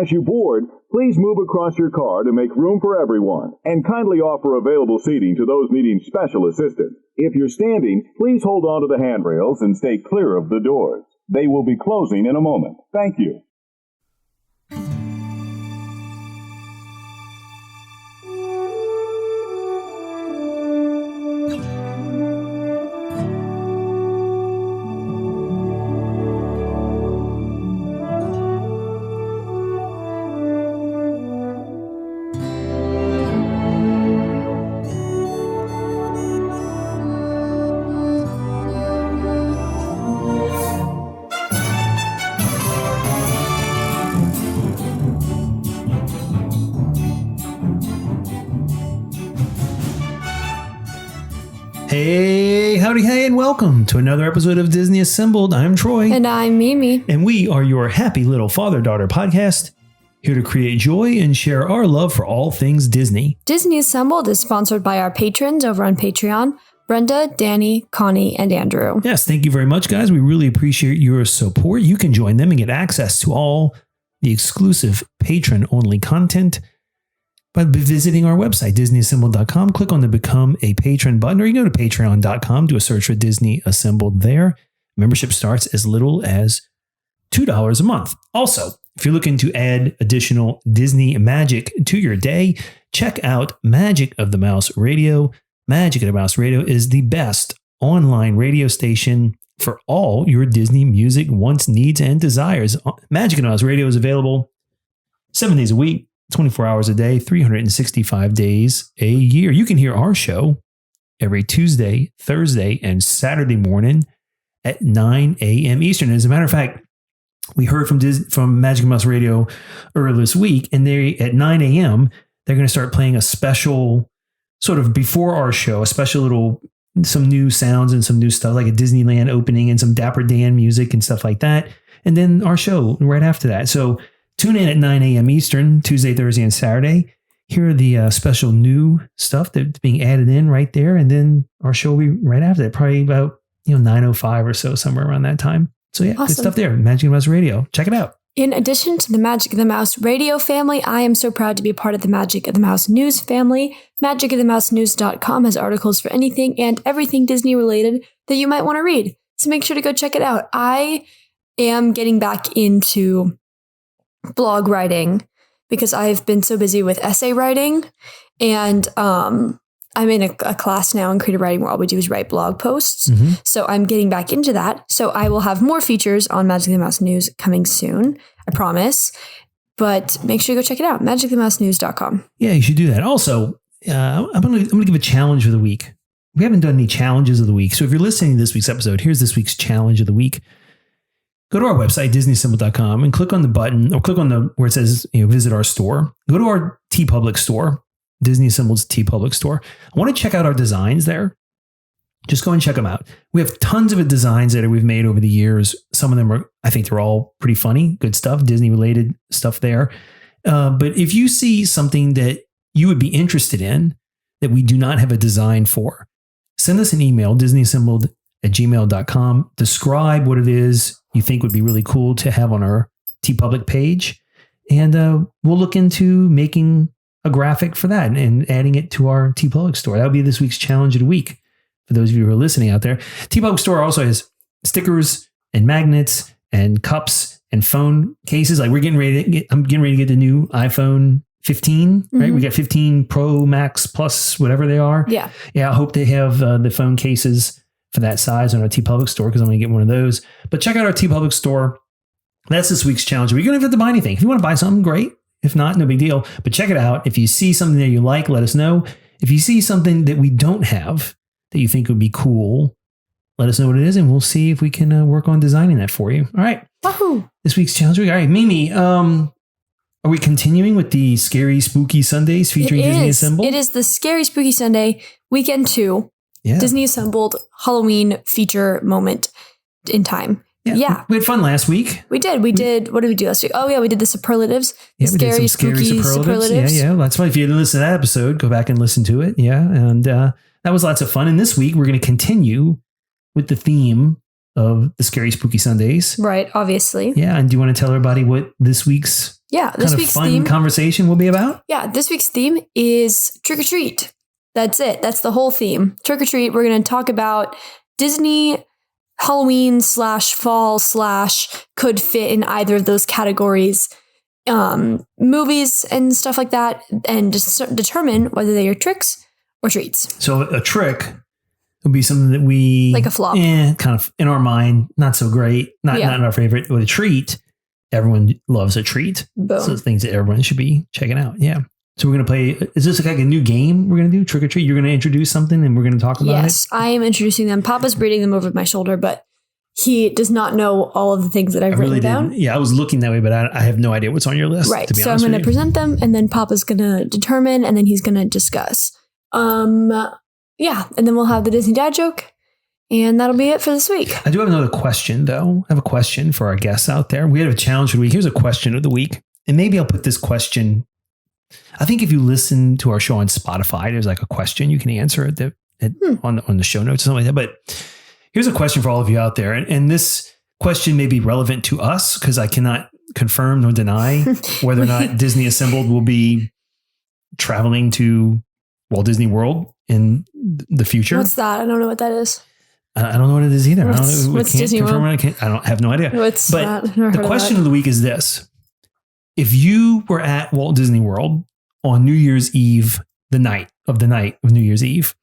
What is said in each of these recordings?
As you board, please move across your car to make room for everyone, and kindly offer available seating to those needing special assistance. If you're standing, please hold on to the handrails and stay clear of the doors. They will be closing in a moment. Thank you. Hey, howdy, hey, and welcome to another episode of Disney Assembled. I'm Troy. And I'm Mimi. And we are your happy little father-daughter podcast, here to create joy and share our love for all things Disney. Disney Assembled is sponsored by our patrons over on Patreon, Brenda, Danny, Connie, and Andrew. Yes, thank you very much, guys. We really appreciate your support. You can join them and get access to all the exclusive patron-only content by visiting our website, DisneyAssembled.com. Click on the Become a Patron button, or you can go to Patreon.com, do a search for Disney Assembled there. Membership starts as little as $2 a month. Also, if you're looking to add additional Disney magic to your day, check out Magic of the Mouse Radio. Magic of the Mouse Radio is the best online radio station for all your Disney music wants, needs, and desires. Magic of the Mouse Radio is available 7 days a week, 24 hours a day, 365 days a year. You can hear our show every Tuesday, Thursday, and Saturday morning at 9 a.m. Eastern. As a matter of fact, we heard from Magic Mouse Radio earlier this week, and they at 9 a.m., they're going to start playing a special, sort of before our show, a special little, some new sounds and some new stuff, like a Disneyland opening and some Dapper Dan music and stuff like that. And then our show right after that. So tune in at 9 a.m. Eastern, Tuesday, Thursday, and Saturday. Hear the special new stuff that's being added in right there. And then our show will be right after that, probably about 9:05 or so, somewhere around that time. So yeah, awesome. Good stuff there. Magic of the Mouse Radio. Check it out. In addition to the Magic of the Mouse Radio family, I am so proud to be a part of the Magic of the Mouse News family. MagicoftheMouseNews.com has articles for anything and everything Disney related that you might want to read. So make sure to go check it out. I am getting back into blog writing because I've been so busy with essay writing, and I'm in a class now in creative writing where all we do is write blog posts. Mm-hmm. So I'm getting back into that. So I will have more features on Magic of the Mouse News coming soon, I promise. But make sure you go check it out, magicofthemousenews.com. Yeah, you should do that. Also, I'm gonna give a challenge for the week. We haven't done any challenges of the week. So if you're listening to this week's episode, here's this week's challenge of the week. Go to our website, DisneyAssembled.com, and click on the button, or click on where it says, visit our store. Go to our TeePublic store, Disney Assembled's TeePublic store. I want to check out our designs there. Just go and check them out. We have tons of designs that we've made over the years. Some of them I think they're all pretty funny, good stuff, Disney-related stuff there. But if you see something that you would be interested in that we do not have a design for, send us an email, DisneyAssembled@gmail.com. Describe what it is you think would be really cool to have on our TeePublic page. And we'll look into making a graphic for that and adding it to our TeePublic store. That'll be this week's challenge of the week for those of you who are listening out there. TeePublic store also has stickers and magnets and cups and phone cases. Like I'm getting ready to get the new iPhone 15, right? Mm-hmm. We got 15 Pro, Max, Plus, whatever they are. Yeah. Yeah, I hope they have the phone cases for that size on our TeePublic store, because I'm going to get one of those. But check out our TeePublic store. That's this week's challenge. We're going to have to buy anything. If you want to buy something, great. If not, no big deal. But check it out. If you see something that you like, let us know. If you see something that we don't have that you think would be cool, let us know what it is, and we'll see if we can work on designing that for you. All right. Wahoo! This week's challenge week. All right, Mimi, are we continuing with the Scary Spooky Sundays featuring Disney Assembled? It is the Scary Spooky Sunday, Weekend 2. Yeah. Disney Assembled Halloween feature moment in time. Yeah. We had fun last week. We did. What did we do last week? Oh, yeah. We did the superlatives. Yeah, we did some scary superlatives. Yeah. That's why if you didn't listen to that episode, go back and listen to it. Yeah. And that was lots of fun. And this week, we're going to continue with the theme of the Scary Spooky Sundays. Right. Obviously. Yeah. And do you want to tell everybody what this week's Yeah, this kind of week's fun theme. conversation will be about? Yeah, this week's theme is trick or treat. That's it. That's the whole theme. Trick or treat. We're going to talk about Disney Halloween / fall / could fit in either of those categories, movies and stuff like that, and just determine whether they are tricks or treats. So a trick would be something that we Like a flop. kind of in our mind, not so great, not our favorite. With a treat, everyone loves a treat. Boom. So things that everyone should be checking out. Yeah. So we're going to play, is this like a new game we're going to do? Trick or treat? You're going to introduce something and we're going to talk about it? Yes, I am introducing them. Papa's reading them over my shoulder, but he does not know all of the things that I've written down. Yeah, I was looking that way, but I have no idea what's on your list. Right. To be So I'm honest going to with you. present them, and then Papa's going to determine, and then he's going to discuss. Yeah, and then we'll have the Disney dad joke, and that'll be it for this week. I do have another question, though. I have a question for our guests out there. We had a challenge for the week. Here's a question of the week. And maybe I'll put this question. I think if you listen to our show on Spotify, there's like a question you can answer on the show notes or something like that. But here's a question for all of you out there. And this question may be relevant to us because I cannot confirm nor deny whether or not Disney Assembled will be traveling to Walt Disney World in the future. What's that? I don't know what that is. I don't know what it is either. What's Disney World? I don't have no idea. What's but that? The question of the week is this. If you were at Walt Disney World on New Year's Eve, the night of New Year's Eve,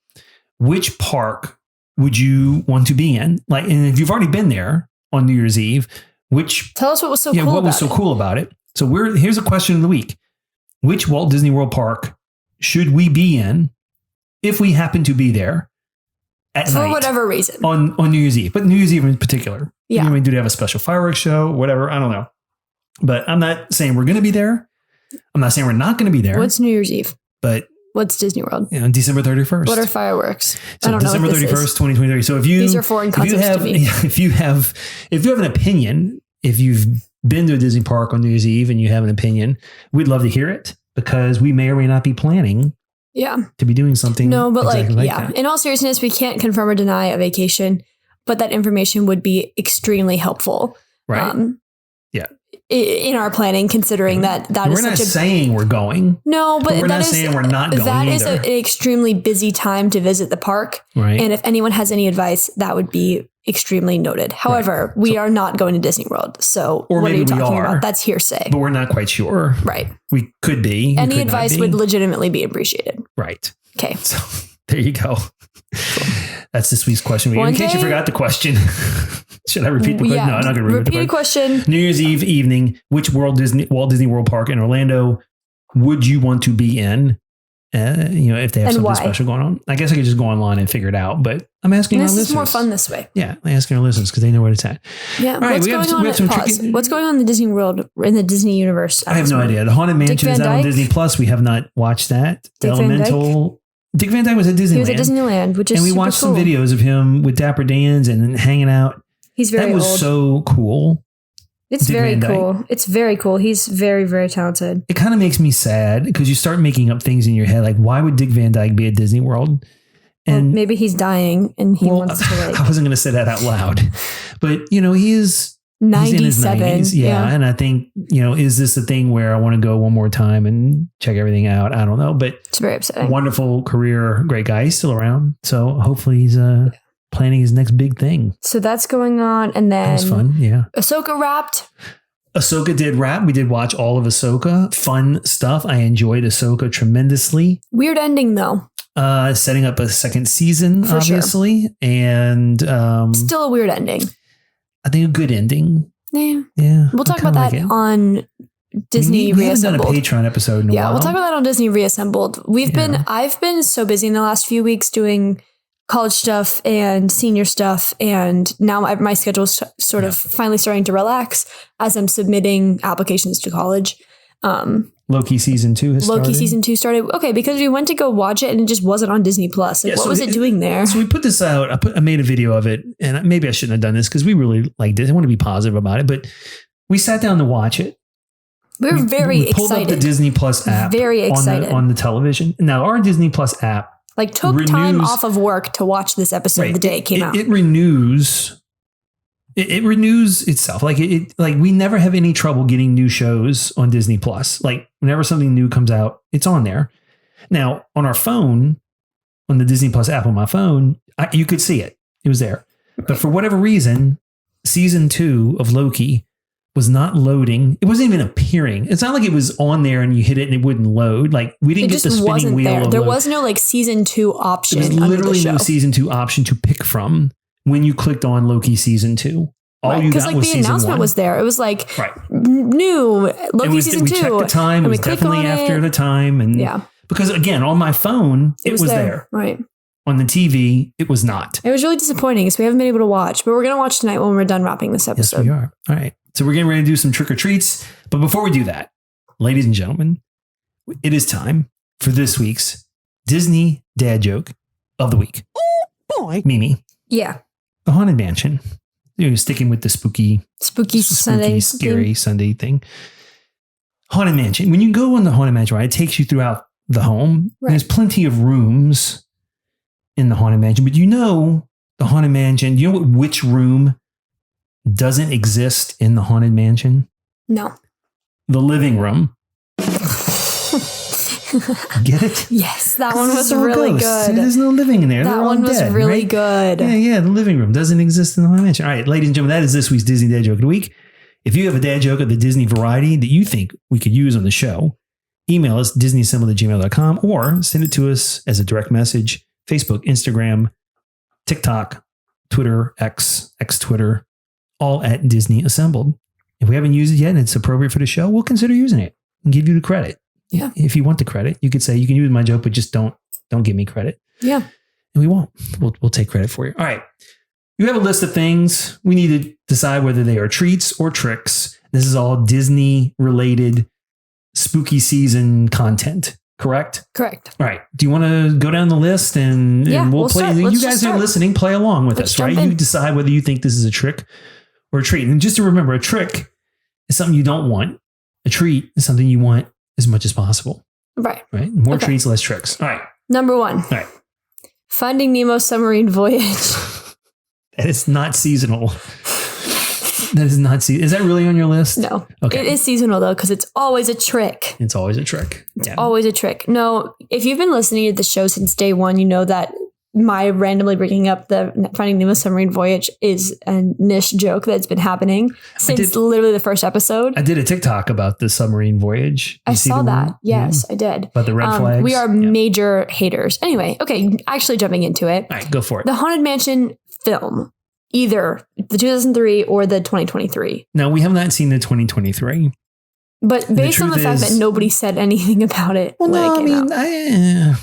which park would you want to be in? Like, and if you've already been there on New Year's Eve, tell us what was so cool what was so cool about it? So here's a question of the week. Which Walt Disney World park should we be in if we happen to be there at night? For whatever reason. On New Year's Eve, but New Year's Eve in particular. Yeah. I mean, do they have a special fireworks show? Whatever. I don't know. But I'm not saying we're going to be there. I'm not saying we're not going to be there. What's New Year's Eve? But what's Disney World? December 31st. What are fireworks? So I don't December know what 31st, this is. 2023. So These are foreign concepts to me. If you have an opinion, if you've been to a Disney park on New Year's Eve and you have an opinion, we'd love to hear it because we may or may not be planning to be doing something. No, but exactly that. In all seriousness, we can't confirm or deny a vacation, but that information would be extremely helpful. Right. In our planning, considering that we're is not such a saying we're going. No, but we're not saying we're not going that is either. an extremely busy time to visit the park. Right. And if anyone has any advice, that would be extremely noted. However, we are not going to Disney World. So or what are maybe you talking we are, about? That's hearsay. But we're not quite sure. Right. We could be. Any advice would legitimately be appreciated. Right. Okay. So there you go. That's this week's question. In case you forgot the question. Should I repeat the question? Yeah, No, I'm not going to repeat the question. New Year's Eve evening, which Walt Disney World Park in Orlando would you want to be in? If they have something special going on. I guess I could just go online and figure it out, but I'm asking our listeners. This is more fun this way. Yeah, I'm asking our listeners because they know where it's at. Yeah, all right, what's going on in the Disney World, in the Disney universe? I have no idea. The Haunted Mansion is out on Disney Plus. We have not watched that. Dick Van Dyke was at Disneyland. He was at Disneyland, which is and we watched some videos of him with Dapper Dans and hanging out. He's very old. That was so cool. It's very cool. It's very cool. He's very, very talented. It kind of makes me sad because you start making up things in your head. Like, why would Dick Van Dyke be at Disney World? And maybe he's dying and he wants to I wasn't going to say that out loud. But, he is 97. He's in his 90s. Yeah. And I think, is this a thing where I want to go one more time and check everything out? I don't know. But it's very upsetting. Wonderful career. Great guy. He's still around. So hopefully he's planning his next big thing. So that's going on. And then that was fun. Yeah. Ahsoka wrapped. Ahsoka did wrap. We did watch all of Ahsoka. Fun stuff. I enjoyed Ahsoka tremendously. Weird ending though. Setting up a second season, for obviously. Sure. And still a weird ending. I think a good ending. Yeah. Yeah. We'll talk about that on Disney we Reassembled. haven't done a Patreon episode in a while. We'll talk about that on Disney Reassembled. I've been so busy in the last few weeks doing college stuff and senior stuff, and now my schedule is sort of finally starting to relax as I'm submitting applications to college. Loki season 2 has started. Loki season 2 started. Okay, because we went to go watch it and it just wasn't on Disney Plus. What was it doing there? So we put this out. I made a video of it, and maybe I shouldn't have done this because we really liked it. I want to be positive about it, but we sat down to watch it. We were very excited. Pulled up the Disney Plus app. Very excited on the television. Now our Disney Plus app took time off of work to watch this episode the day it came out. It renews It renews itself. Like like we never have any trouble getting new shows on Disney Plus. Like whenever something new comes out, it's on there. Now on our phone, on the Disney Plus app on my phone, you could see it. It was there. But for whatever reason, season 2 of Loki was not loading. It wasn't even appearing. It's not like it was on there and you hit it and it wouldn't load. Like we didn't get the spinning wheel. There was no like season 2 option. There was literally no season 2 option to pick from when you clicked on Loki season 2. All you got like was the season announcement 1. Was there. It was like right. New Loki season 2. We checked the time. It was definitely after the time. And yeah. Because again, on my phone, it was there. Right. On the TV, it was not. It was really disappointing because we haven't been able to watch, but we're going to watch tonight when we're done wrapping this episode. Yes, we are. All right. So we're getting ready to do some trick or treats. But before we do that, ladies and gentlemen, it is time for this week's Disney dad joke of the week. Oh, boy. Mimi. Yeah. The Haunted Mansion. You're sticking with the spooky Sunday scary thing. Sunday thing. Haunted Mansion. When you go on the Haunted Mansion ride, it takes you throughout the home. Right. There's plenty of rooms in the Haunted Mansion, but the Haunted Mansion, you know which room doesn't exist in the Haunted Mansion? No. The living room. Get it? Yes, that one was really good. See, there's no living in there. That one was dead, really good. Yeah, the living room doesn't exist in the Haunted Mansion. All right, ladies and gentlemen, that is this week's Disney Dad Joke of the Week. If you have a dad joke of the Disney variety that you think we could use on the show, email us disneyassembled@gmail.com or send it to us as a direct message. Facebook, Instagram, TikTok, Twitter, X Twitter, all at Disney Assembled. If we haven't used it yet and it's appropriate for the show, we'll consider using it and give you the credit. Yeah. If you want the credit, you could say you can use my joke, but just don't give me credit. Yeah. And we won't. We'll take credit for you. All right. You have a list of things. We need to decide whether they are treats or tricks. This is all Disney related spooky season content. Correct? Correct. All right. Do you want to go down the list and we'll play? You guys are listening. Play along with us, right? You decide whether you think this is a trick or a treat. And just to remember, a trick is something you don't want. A treat is something you want as much as possible. Right. Right. More treats, less tricks. All right. Number 1. All right. Finding Nemo submarine voyage. That is not seasonal. That is not seasonal. Is that really on your list? No. Okay. It is seasonal though, because it's always a trick. It's always a trick. It's always a trick. No, if you've been listening to the show since day 1, you know that my randomly bringing up the Finding Nemo submarine voyage is a niche joke that's been happening since literally the first episode. I did a TikTok about the submarine voyage. I saw that. Yes, I did. About the red flags. We are major haters. Anyway, okay, actually jumping into it. All right, go for it. The Haunted Mansion film, either the 2003 or the 2023. No, we have not seen the 2023. But based on the fact that nobody said anything about it. Well, no,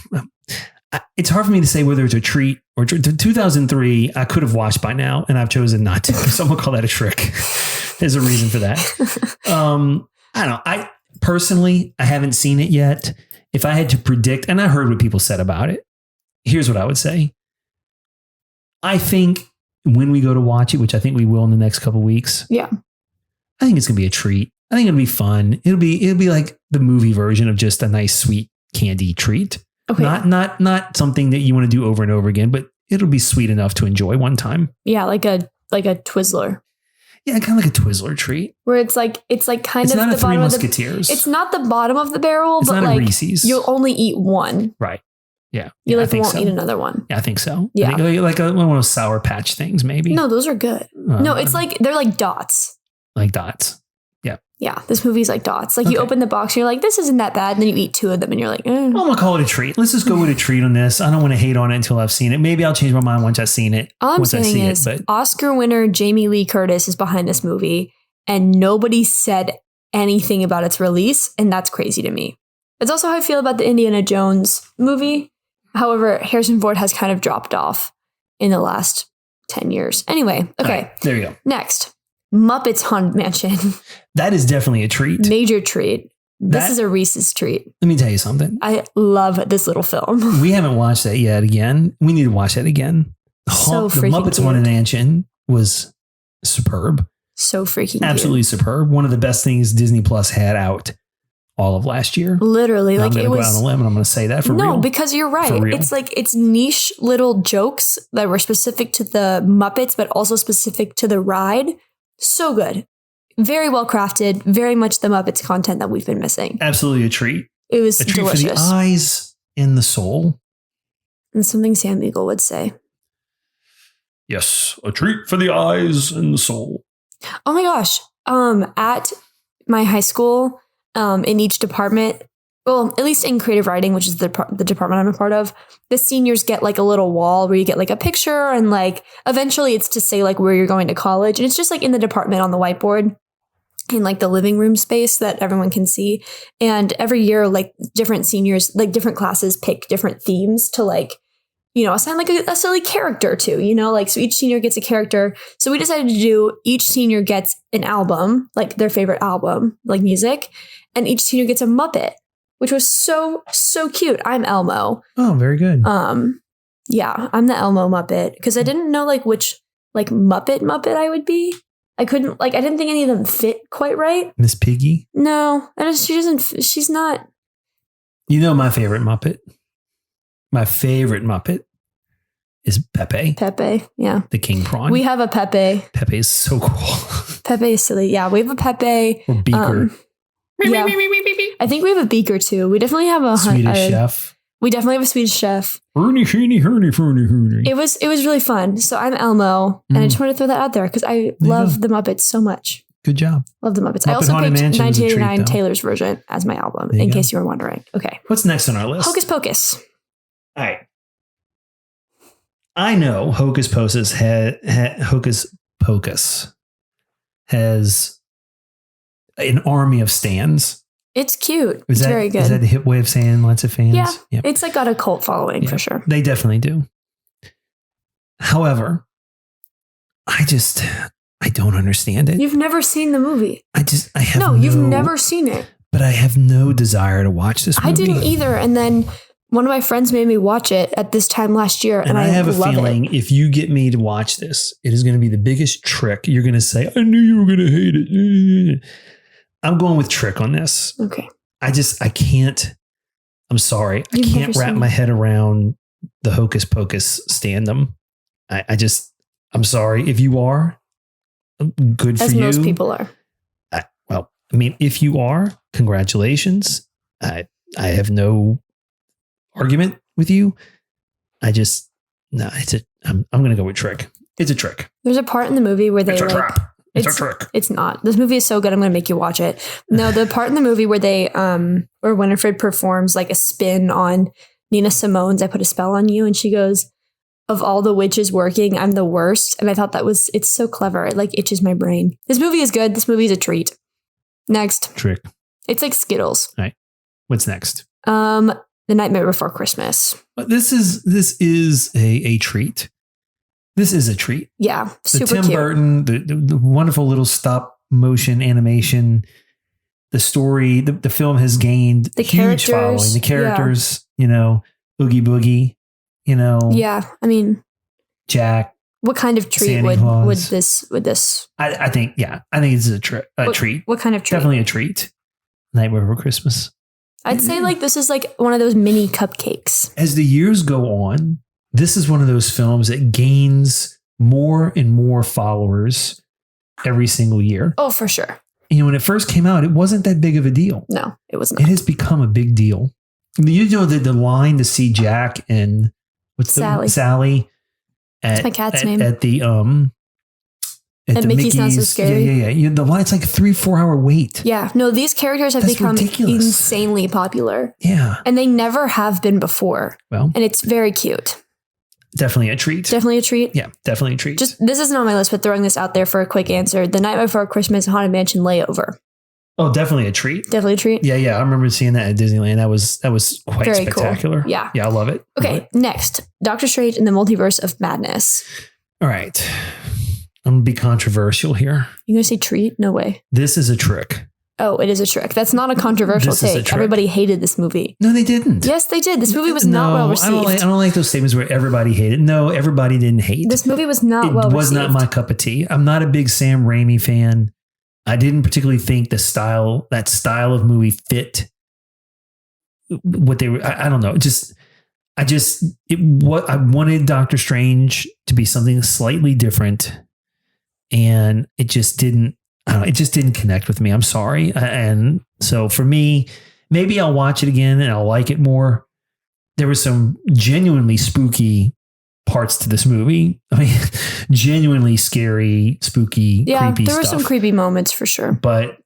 it's hard for me to say whether it's a treat or 2003. I could have watched by now, and I've chosen not to. So I'm gonna call that a trick. There's a reason for that. I don't know. I personally haven't seen it yet. If I had to predict, and I heard what people said about it, here's what I would say. I think when we go to watch it, which I think we will in the next couple of weeks, I think it's gonna be a treat. I think it'll be fun. It'll be like the movie version of just a nice sweet candy treat. Okay. Not something that you want to do over and over again, but it'll be sweet enough to enjoy one time. Yeah, like a Twizzler. Yeah, kind of like a Twizzler treat. Where it's like kind it's of not the a Three bottom Musketeers. It's not the bottom of the barrel, it's but not like a Reese's. You'll only eat one. Right. Yeah. You won't eat another one. Yeah, I think so. Yeah. I think like one of those Sour Patch things, maybe. No, those are good. No, it's like they're like dots. Like dots. Yeah. Yeah, this movie's like dots. Like you open the box and you're like, this isn't that bad. And then you eat 2 of them and you're like, I'm going to call it a treat. Let's just go with a treat on this. I don't want to hate on it until I've seen it. Maybe I'll change my mind once I've seen it. All I'm saying is Oscar winner Jamie Lee Curtis is behind this movie and nobody said anything about its release. And that's crazy to me. It's also how I feel about the Indiana Jones movie. However, Harrison Ford has kind of dropped off in the last 10 years. Anyway, okay. Right, there you go. Next. Muppets Haunted Mansion. That is definitely a treat. Major treat. This is a Reese's treat. Let me tell you something. I love this little film. We haven't watched that yet again. We need to watch that again. The Muppets Haunted Mansion was superb. So freaking absolutely cute. Superb. One of the best things Disney Plus had out all of last year. Literally, And like I'm it going to go was. out on a limb and I'm going to say that for real. No, because you're right. For real. It's like it's niche little jokes that were specific to the Muppets, but also specific to the ride. So good. Very well crafted. Very much the Muppets content that we've been missing. Absolutely a treat. It was A treat delicious. for the eyes and the soul. And something Sam Eagle would say. Yes, a treat for the eyes and the soul. Oh my gosh. At my high school, in each department, well, at least in creative writing, which is the department I'm a part of, the seniors get like a little wall where you get like a picture and like eventually it's to say like where you're going to college. And it's just like in the department on the whiteboard in like the living room space that everyone can see. And every year, like different seniors, like different classes pick different themes to like, you know, assign like a silly character to, you know, like so each senior gets a character. So we decided to do each senior gets an album, like their favorite album, like music, and each senior gets a Muppet, which was so cute. I'm Elmo. Oh, very good. Yeah, I'm the Elmo Muppet because I didn't know like which like Muppet I would be. I couldn't like I didn't think any of them fit quite right. Miss Piggy. No, she's not. You know my favorite Muppet? My favorite Muppet is Pepe. Pepe, yeah. The king prawn. We have a Pepe. Pepe is so cool. Pepe is silly. Yeah, we have a Pepe. Or Beaker. Yeah. I think we have a Beaker too. We definitely have a Swedish chef. We definitely have a Swedish chef. Ernie. It was really fun. So I'm Elmo, and I just wanted to throw that out there because I love the Muppets so much. Good job. Love the Muppets. Muppet I also Haunted picked Mansion is a treat, 1989 though. Taylor's version as my album, There you in go. case you were wondering. Okay. What's next on our list? Hocus Pocus. All right. I know Hocus Pocus has an army of stans. It's cute. Is It's that, very good. Is that a hip way of saying lots of fans? Yeah. Yep. It's like got a cult following Yeah. for sure. They definitely do. However, I don't understand it. You've never seen the movie. I have No, you've never seen it. But I have no desire to watch this movie. I didn't either. And then one of my friends made me watch it at this time last year. And I have a love feeling it. if you get me to watch this, it is going to be the biggest trick. You're going to say, I knew you were going to hate it. I'm going with trick on this. Okay. I can't. I'm sorry. You've I never can't wrap seen my it? head around the Hocus Pocus stand-em. I'm sorry. If you are, good for As you. most people are. If you are, congratulations. I have no argument with you. I'm going to go with trick. It's a trick. There's a part in the movie where they It's a like, trap. It's a trick. It's not. This movie is so good. I'm going to make you watch it. No, the part in the movie where they, where Winifred performs like a spin on Nina Simone's "I Put a Spell on You," and she goes, "Of all the witches working, I'm the worst." And I thought it's so clever. It like itches my brain. This movie is good. This movie is a treat. Next, Trick. it's like Skittles. All right. What's next? The Nightmare Before Christmas. This is a treat. This is a treat. Yeah, The super Tim cute. Burton, the wonderful little stop motion animation, the story, the film has gained The huge characters, following. The characters, Oogie Boogie, Yeah, I mean, Jack. what kind of treat Santa would Claus. this? I think this is a treat. What kind of treat? Definitely a treat. Nightmare Before Christmas. I'd say like this is like one of those mini cupcakes. As the years go on, this is one of those films that gains more and more followers every single year. Oh, for sure. When it first came out, it wasn't that big of a deal. No, it was not. It has become a big deal. The line to see Jack and Sally That's my cat's name. at the At Mickey's Not So Scary. Yeah. The line's like a 3-4 hour wait. Yeah, no, these characters have That's become ridiculous. insanely popular. Yeah. And they never have been before. Well, And it's very cute. definitely a treat. Definitely a treat. Yeah, definitely a treat. This isn't on my list, but throwing this out there for a quick answer. The Night Before Christmas Haunted Mansion Layover. Oh, definitely a treat. Definitely a treat. Yeah. I remember seeing that at Disneyland. That was quite Very cool. spectacular. Yeah. I love it. Okay, next. Doctor Strange in the Multiverse of Madness. All right. I'm going to be controversial here. You gonna say treat? No way. This is a trick. Oh, it is a trick. That's not a controversial This is a take. trick. Everybody hated this movie. No, they didn't. Yes, they did. This movie was not well received. I don't like those statements where everybody hated. No, everybody didn't hate. This movie was not well It was received. not my cup of tea. I'm not a big Sam Raimi fan. I didn't particularly think that style of movie fit what they were. I don't know. I wanted Doctor Strange to be something slightly different, and it just didn't. I don't know, it just didn't connect with me. I'm sorry. And so for me, maybe I'll watch it again and I'll like it more. There were some genuinely spooky parts to this movie. I mean, genuinely scary, spooky, creepy stuff. Yeah, there were some creepy moments for sure. But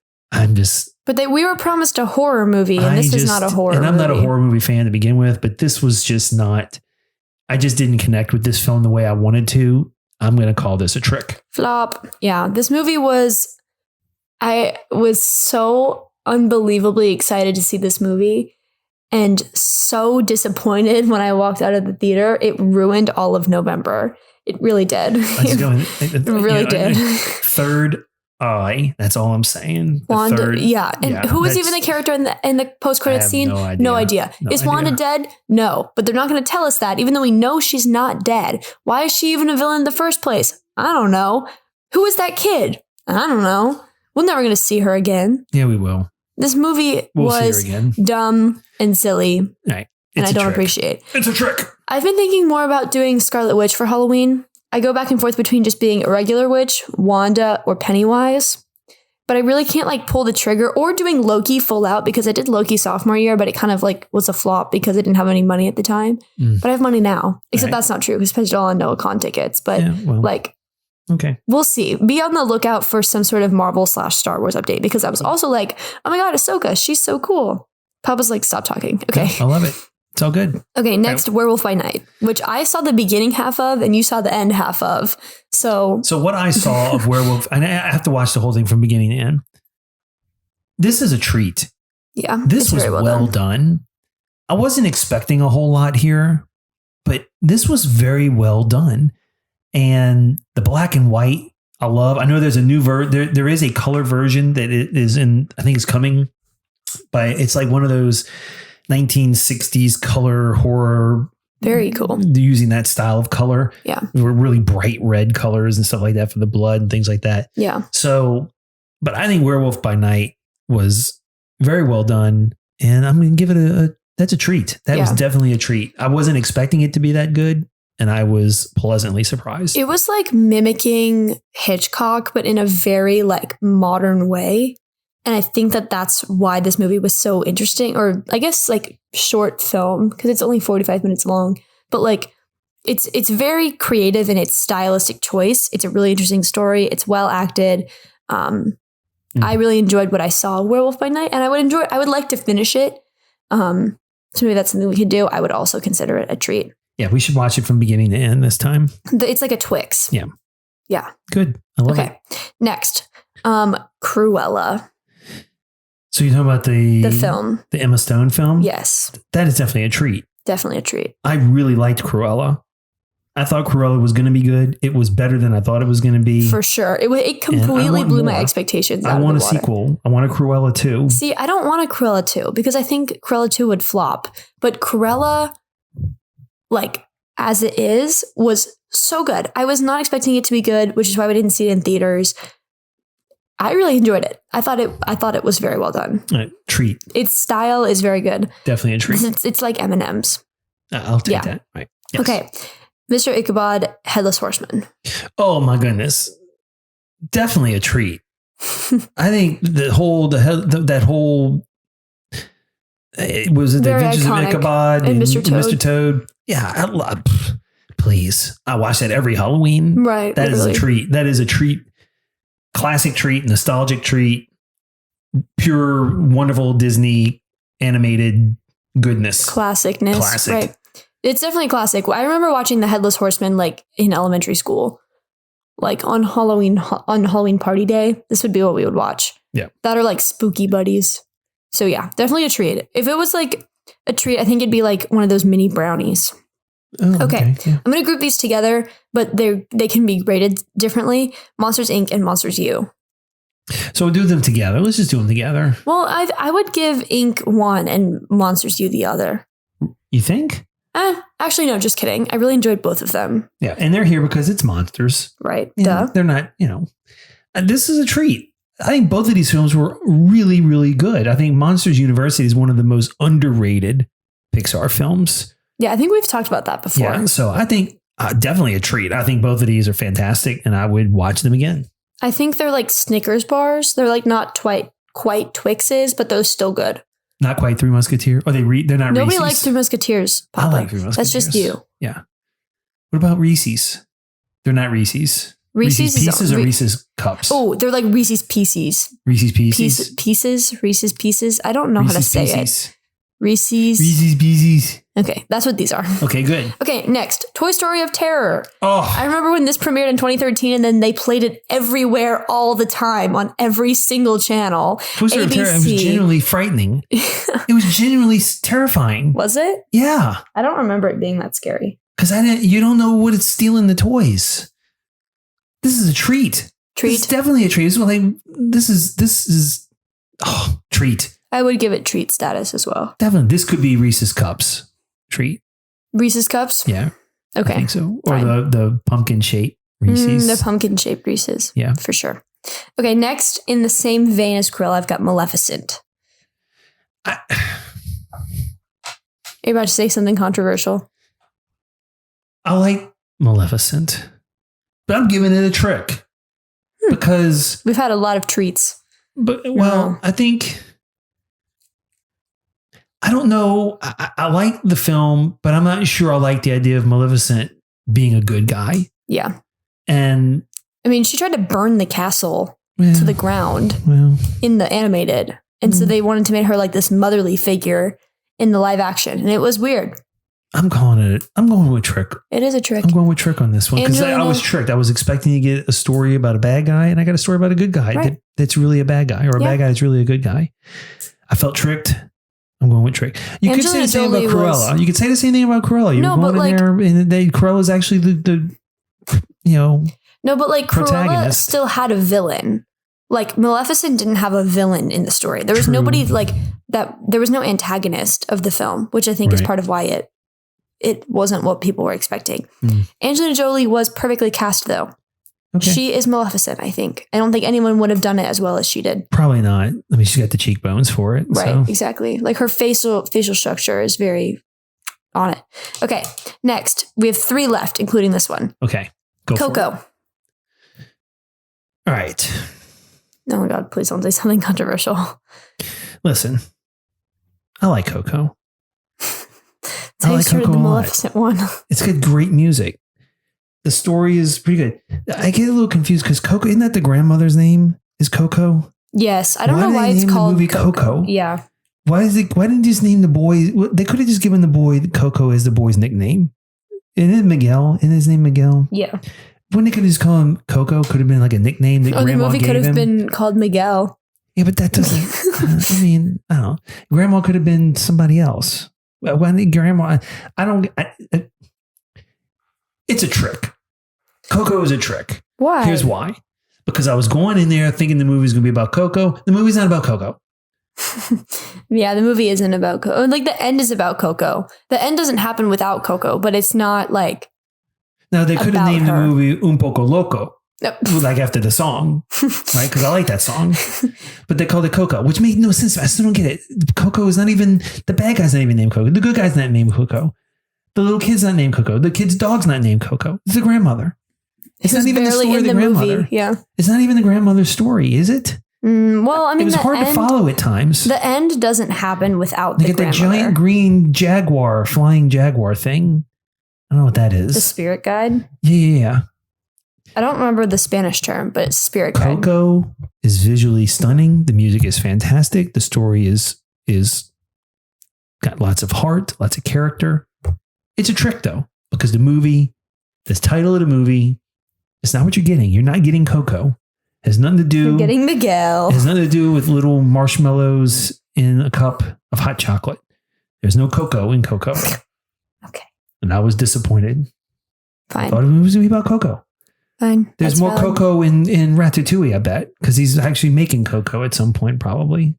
we were promised a horror movie, and this is not a horror movie. And I'm not a horror movie fan to begin with, but this was just not, I just didn't connect with this film the way I wanted to. I'm going to call this a trick. Flop. Yeah, this movie I was so unbelievably excited to see this movie and so disappointed when I walked out of the theater. It ruined all of November. It really did. It really did. Third eye. That's all I'm saying. Wanda, And who was even the character in the post-credit scene? No idea. Is Wanda dead? No. But they're not going to tell us that, even though we know she's not dead. Why is she even a villain in the first place? I don't know. Who is that kid? I don't know. We're never going to see her again. Yeah, we will. This movie was dumb and silly. Right. And I don't appreciate. It's a trick. I've been thinking more about doing Scarlet Witch for Halloween. I go back and forth between just being a regular witch, Wanda, or Pennywise. But I really can't pull the trigger, or doing Loki full out, because I did Loki sophomore year, but it kind of was a flop because I didn't have any money at the time. But I have money now. Except that's not true, because I spent it all on Noah Con tickets. But okay. We'll see. Be on the lookout for some sort of Marvel/Star Wars update, because I was also like, oh my God, Ahsoka, she's so cool. Papa's like, stop talking. Okay. Yeah, I love it. It's all good. Okay, next, Werewolf by Night, which I saw the beginning half of and you saw the end half of. So what I saw of Werewolf, and I have to watch the whole thing from beginning to end. This is a treat. Yeah. This was well done. I wasn't expecting a whole lot here, but this was very well done. And the black and white, I love. I know there's a new there is a color version that it is in, I think it's coming, but it's like one of those 1960s color horror. Very cool. Using that style of color. Yeah. Really bright red colors and stuff like that for the blood and things like that. Yeah. So, but I think Werewolf by Night was very well done. And I'm going to give it that's a treat. That was definitely a treat. I wasn't expecting it to be that good. And I was pleasantly surprised. It was mimicking Hitchcock, but in a very modern way. And I think that's why this movie was so interesting, or I guess short film, because it's only 45 minutes long. But it's very creative in its stylistic choice. It's a really interesting story. It's well acted. I really enjoyed what I saw Werewolf by Night, and I would like to finish it. So maybe that's something we could do. I would also consider it a treat. Yeah, we should watch it from beginning to end this time. It's like a Twix. Yeah. Yeah. Good. I love it. Okay. Next, Cruella. So you're talking about the film, the Emma Stone film? Yes. That is definitely a treat. Definitely a treat. I really liked Cruella. I thought Cruella was going to be good. It was better than I thought it was going to be. For sure. It completely blew my expectations out of the water. I want a sequel. I want a Cruella 2. See, I don't want a Cruella 2 because I think Cruella 2 would flop. But Cruella, as it is, was so good. I was not expecting it to be good, which is why we didn't see it in theaters. I really enjoyed it. I thought it was very well done. Treat. Its style is very good. Definitely a treat. It's like M&M's. I'll take that. Right. Yes. Okay. Mr. Ichabod, Headless Horseman. Oh my goodness. Definitely a treat. I think that whole it was the Adventures of Ichabod and Mr. Toad. Yeah, please. I watch that every Halloween. Right. That is a treat. That is a treat. Classic treat, nostalgic treat, pure, wonderful Disney animated goodness. Classicness. Classic. Right. It's definitely classic. I remember watching The Headless Horseman in elementary school. On Halloween party day. This would be what we would watch. Yeah. That are spooky buddies. So yeah, definitely a treat. If it was a treat, I think it'd be one of those mini brownies. Oh, okay. Yeah. I'm going to group these together, but they can be rated differently. Monsters, Inc. and Monsters U. So we'll do them together. Let's just do them together. Well, I would give Inc. one and Monsters U the other. You think? Actually, no, just kidding. I really enjoyed both of them. Yeah, and they're here because it's monsters. Right. Duh. They're not, this is a treat. I think both of these films were really, really good. I think Monsters University is one of the most underrated Pixar films. Yeah, I think we've talked about that before. Yeah, so I think definitely a treat. I think both of these are fantastic, and I would watch them again. I think they're like Snickers bars. They're like not quite Twixes, but those still good. Not quite Three Musketeers. Or they're not Nobody Reese's. likes Three Musketeers, Papa. I like Three Musketeers. That's just you. Yeah. What about Reese's? They're not Reese's. Reese's Pieces or Reese's Cups? Oh, they're like Reese's Pieces. Reese's Pieces? Reese's Pieces. I don't know how to say it. Reese's Pieces. Okay, that's what these are. Okay, good. Okay, next. Toy Story of Terror. Oh. I remember when this premiered in 2013 and then they played it everywhere all the time on every single channel. Toy Story of Terror, it was genuinely frightening. It was genuinely terrifying. Was it? Yeah. I don't remember it being that scary. Because you don't know what it's stealing the toys. This is a treat. It's definitely a treat. This is treat. I would give it treat status as well. Definitely. This could be Reese's Cups treat. Reese's Cups? Yeah. Okay. I think so. Or the pumpkin shape Reese's. The pumpkin shaped Reese's. Yeah. For sure. Okay, next, in the same vein as Cruella, I've got Maleficent. Are you about to say something controversial? I like Maleficent, but I'm giving it a trick because we've had a lot of treats. But I think I don't know. I like the film, but I'm not sure I like the idea of Maleficent being a good guy. Yeah, and I mean, she tried to burn the castle to the ground in the animated, and so they wanted to make her like this motherly figure in the live action, and it was weird. I'm going with trick. It is a trick. I'm going with trick on this one because I was tricked. I was expecting to get a story about a bad guy, and I got a story about a good guy that's really a bad guy, or a bad guy that's really a good guy. I felt tricked. I'm going with trick. You could say the same about Cruella. You could say the same thing about Cruella. You're going in there, and Cruella's actually the No, but like Cruella still had a villain. Like Maleficent didn't have a villain in the story. There was nobody like that. There was no antagonist of the film, which I think is part of why it wasn't what people were expecting. Angelina Jolie was perfectly cast though. Okay. She is Maleficent, I think. I don't think anyone would have done it as well as she did. Probably not. I mean, she's got the cheekbones for it. Right, so. Exactly. Like her facial structure is very on it. Okay, next. We have 3 left, including this one. Okay, go Coco. For it. All right. Oh my God, please don't say something controversial. Listen, I like Coco. I like Coco the Maleficent one. It's got great music. The story is pretty good. I get a little confused because Coco, isn't that the grandmother's name? Is Coco? Yes. I don't know why it's called the movie Coco. Yeah. Why didn't they just name the boy? They could have just given the boy Coco as the boy's nickname. Isn't it Miguel? Isn't his name Miguel? Yeah. When they could just call him Coco, could have been like a nickname that Grandma gave him. The movie could have been called Miguel. Yeah, but that doesn't. I mean, I don't know. Grandma could have been somebody else. When Grandma, it's a trick. Coco is a trick. Why? Here's why. Because I was going in there thinking the movie's going to be about Coco. The movie's not about Coco. Yeah, the movie isn't about Coco. Like the end is about Coco. The end doesn't happen without Coco, but it's not like. Now they could have named the movie Un Poco Loco. Yep. Like after the song, right? Because I like that song. But they called it Coco, which made no sense. I still don't get it. Coco is not even, the bad guy's not even named Coco. The good guy's not named Coco. The little kid's not named Coco. The kid's dog's not named Coco. It's the grandmother. It's not even the story of the grandmother. Yeah. It's not even the grandmother's story, is it? Well, I mean, it was hard to follow at times. The end doesn't happen without the grandmother. The giant green jaguar, flying jaguar thing. I don't know what that is. The spirit guide? Yeah. I don't remember the Spanish term, but it's spirit guide. Coco is visually stunning. The music is fantastic. The story is got lots of heart, lots of character. It's a trick though, because the title of the movie, it's not what you're getting. You're not getting Coco. It has nothing to do. You're getting Miguel. It has nothing to do with little marshmallows in a cup of hot chocolate. There's no Coco in Coco. Okay. And I was disappointed. Fine. I thought the movie was going to be about Coco. Fine. There's more Coco in Ratatouille, I bet, because he's actually making Coco at some point, probably.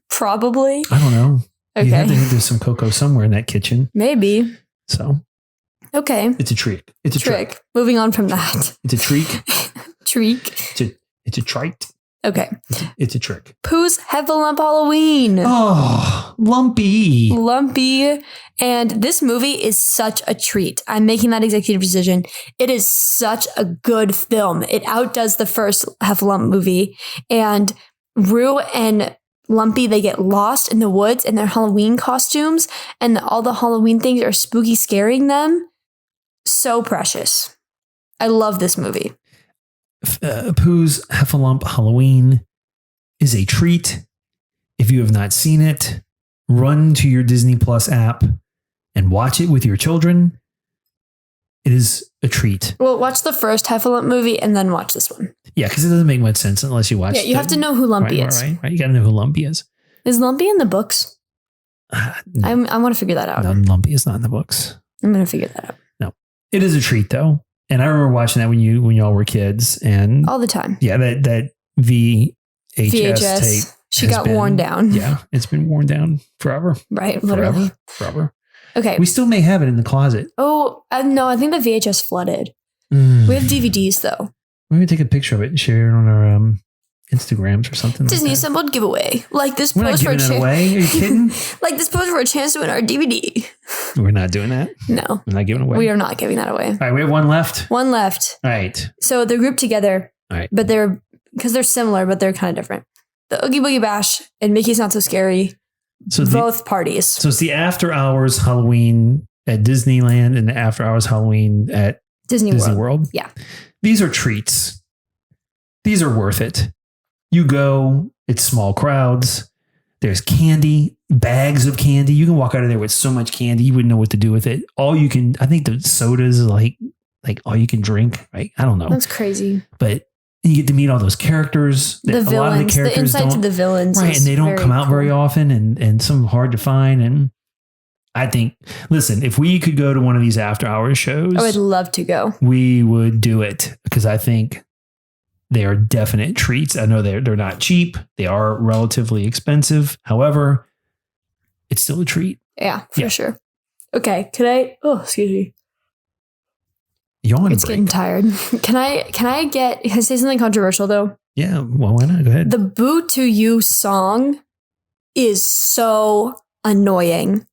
Probably. I don't know. Okay. You have to think there's some Coco somewhere in that kitchen. Maybe. So. Okay. It's a trick. It's a trick. Moving on from that. It's a treat. Treek. It's a trite. Okay. It's a trick. Pooh's Heffalump Halloween. Oh, Lumpy. Lumpy. And this movie is such a treat. I'm making that executive decision. It is such a good film. It outdoes the first Heffalump movie. And Rue and Lumpy, they get lost in the woods in their Halloween costumes, and all the Halloween things are spooky scaring them. So precious. I love this movie. Pooh's Heffalump Halloween is a treat. If you have not seen it, run to your Disney Plus app and watch it with your children. It is a treat. Well, watch the first Heffalump movie and then watch this one. Yeah, because it doesn't make much sense unless you watch. Yeah, you have to know who Lumpy is. Right. You got to know who Lumpy is. Is Lumpy in the books? No, I want to figure that out. no, Lumpy is not in the books. I'm going to figure that out. No, it is a treat though, and I remember watching that when y'all were kids, and All the time. yeah, that VHS tape. She has got been- worn down. Yeah, it's been worn down forever. Right, literally. Forever. Okay. We still may have it in the closet. Oh, no, I think the VHS flooded. Mm. We have DVDs though. We're gonna take a picture of it and share it on our Instagrams or something. Disney like that. Assembled giveaway. Like this We're not pose for a giving it chance. away. Are you kidding? Like this pose for a chance to win our DVD. We're not doing that. No, We're not giving it away. we are not giving that away. All right, we have one left. One left. All right. So they're grouped together, All right. but they're similar, but they're kind of different. The Oogie Boogie Bash and Mickey's Not So Scary, So both parties. So it's the after hours Halloween at Disneyland and the after hours Halloween at Disney Disney World. World. Yeah. These are treats. These are worth it. You go, it's small crowds. There's candy, bags of candy. You can walk out of there with so much candy, you wouldn't know what to do with it. I think the sodas is like all you can drink, right? I don't know. That's crazy. But you get to meet all those characters. The A lot of the villains, the characters insight to don't, the villains. right, and they don't come out very often, and some hard to find. And I think, listen, if we could go to one of these after hours shows, I would love to go. we would do it because I think they are definite treats. I know they're not cheap. They are relatively expensive. However, it's still a treat. Yeah, for Yeah. sure. Okay, could I? Oh, excuse me. Yawn It's break. getting tired. Can I say something controversial though? Yeah, well, why not? Go ahead. The Boo to You song is so annoying.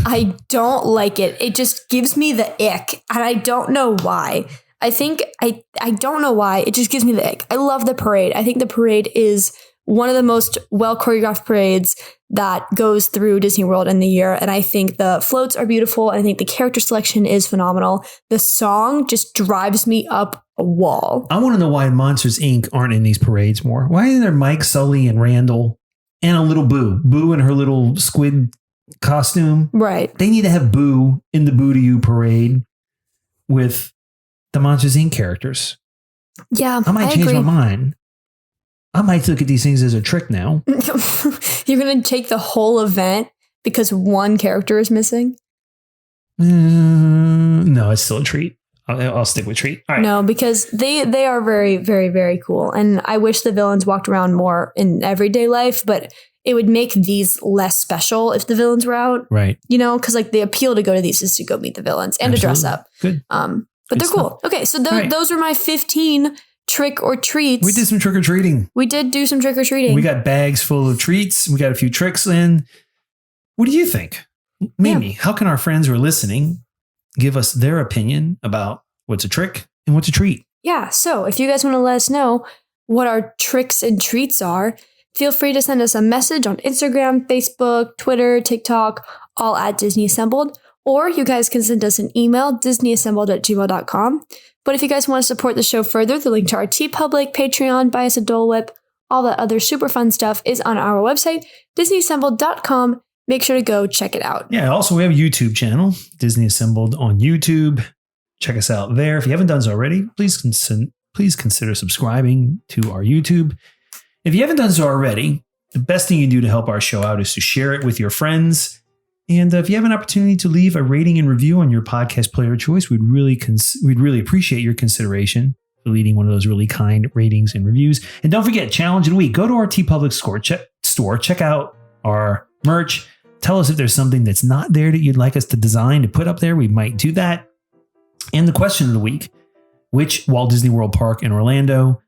I don't like it. It just gives me the ick, and I don't know why. I don't know why. It just gives me the ick. I love the parade. I think the parade is one of the most well choreographed parades that goes through Disney World in the year. And I think the floats are beautiful. And I think the character selection is phenomenal. The song just drives me up a wall. I want to know why Monsters Inc. aren't in these parades more. Why isn't there Mike, Sully, and Randall and a little Boo? Boo in her little squid costume. Right. They need to have Boo in the Boo to You parade with the Monsters Inc. characters. Yeah. I might change agree. my mind. I might look at these things as a trick now. You're going to take the whole event because one character is missing? No, it's still a treat. I'll stick with treat. All right. No, because they are very, very, very cool. And I wish the villains walked around more in everyday life, but it would make these less special if the villains were out. Right. You know, because like the appeal to go to these is to go meet the villains and to dress Absolutely. up. Good. But Good they're cool. Okay, so right. those are my 15 trick or treats. We did some trick or treating. We did do some trick or treating. We got bags full of treats. We got a few tricks in. What do you think? Mimi, how can our friends who are listening give us their opinion about what's a trick and what's a treat? Yeah, so if you guys want to let us know what our tricks and treats are, feel free to send us a message on Instagram, Facebook, Twitter, TikTok, all at Disney Assembled. Or you guys can send us an email, disneyassembled@gmail.com. But if you guys want to support the show further, the link to our TeePublic, Patreon, buy us a Dole Whip, all that other super fun stuff is on our website, disneyassembled.com. Make sure to go check it out. Yeah, also we have a YouTube channel, Disney Assembled on YouTube. Check us out there. If you haven't done so already, please consider subscribing to our YouTube. If you haven't done so already, the best thing you can do to help our show out is to share it with your friends. And if you have an opportunity to leave a rating and review on your podcast player of choice, we'd really appreciate your consideration for leading one of those really kind ratings and reviews. And don't forget, Challenge of the Week. Go to our TeePublic store, check out our merch. Tell us if there's something that's not there that you'd like us to design to put up there. We might do that. And the question of the week: which Walt Disney World park in Orlando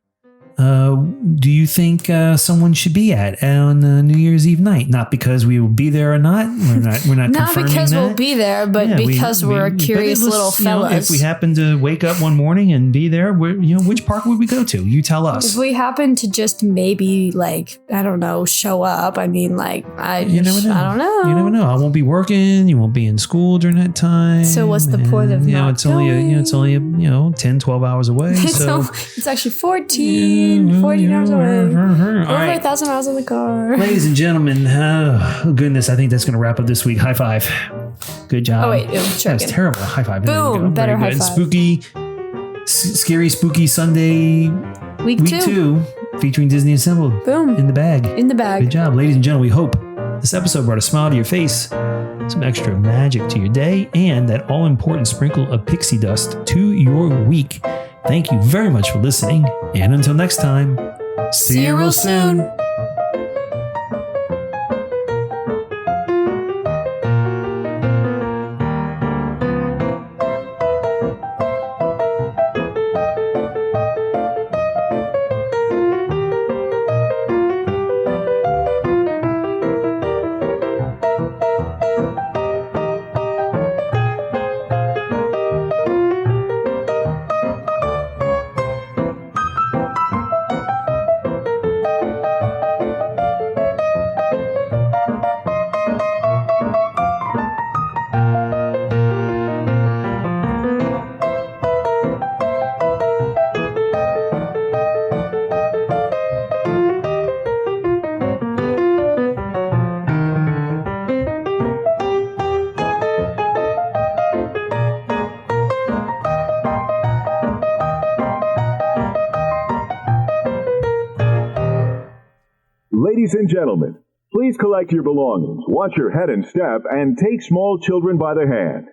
do you think someone should be at on New Year's Eve night? Not because we will be there or not. We're not not because we'll be there, but because we're curious little fellas. If we happen to wake up one morning and be there, which park would we go to? You tell us. If we happen to just maybe I don't know, show up. I mean, you never know. I don't know. You never know. I won't be working. You won't be in school during that time. So what's the point of not it's only going? 10, 12 hours away. So it's actually 14 hours away. Over 1,000 miles in the car. Ladies and gentlemen, goodness, I think that's going to wrap up this week. High five. Good job. Oh, wait. That was terrible. High five. Boom. Better high five. Spooky, scary, spooky Sunday. Week 2. Featuring Disney Assembled. Boom. In the bag. Good job. Ladies and gentlemen, we hope this episode brought a smile to your face, some extra magic to your day, and that all-important sprinkle of pixie dust to your week. Thank you very much for listening, and until next time, see you real soon. Ladies and gentlemen, please collect your belongings, watch your head and step, and take small children by the hand.